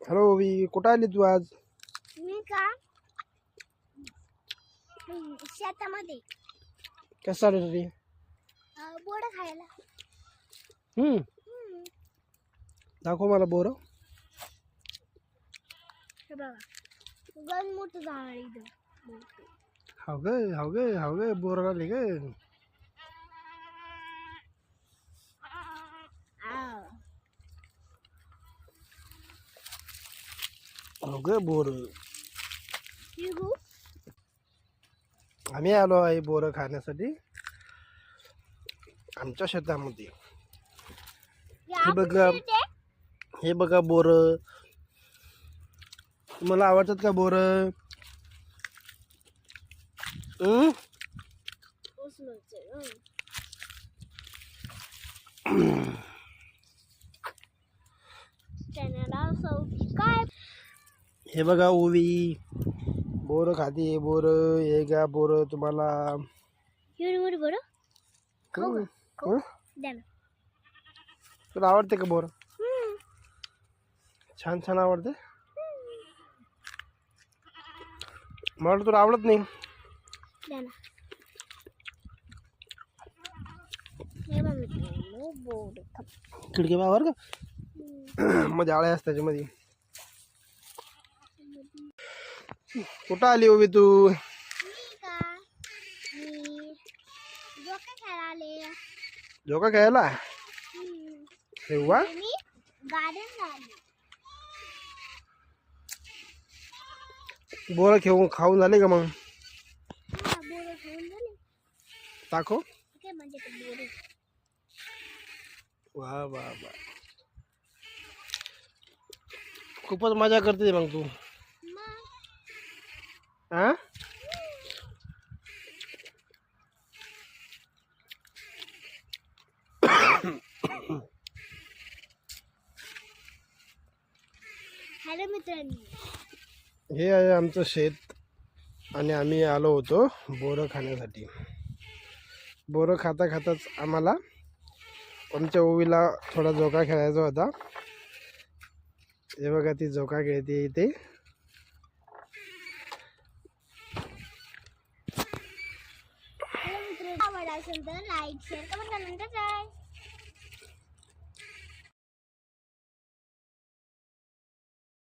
Hello ओवी, कुठं आली तू आज? मी का शेतामध्ये कसं आली तरी? बोर खायला. दाखव मला बोर. हे बघा गण मोठं झाड आहे इथं. हाव गे बोर आली गे. हाव गे बोर. आम्ही आलो आहे बोर खाण्यासाठी आमच्या शेतामध्ये. हे बघा बोर. तुम्हाला आवडतात का बोर? काय हे बघा ओवी बोर खाते. बोर हे घ्या बोर तुम्हाला. तुला आवडते का बोर? छान छान आवडते. मला तुला आवडत नाही. खिडकी बाहेर का मध्ये आळे असतात त्याच्यामध्ये. कुठं आली ओवी तू? जोका खेळायला? वा बोर खाऊन झाले का मग? दाखव. वा वा वा, खूपच मजा करते मग तू. हा हॅलो मित्रांनो, हे आहे आमचं शेत आणि आम्ही आलो होतो बोरं खाण्यासाठी. बोरं खाता खाताच आम्हाला आमच्या ओवीला थोडा झोका खेळायचा होता. हे बघा ती झोका खेळते इथे. आवड असेल तर लाईक शेअर कमेंट करा.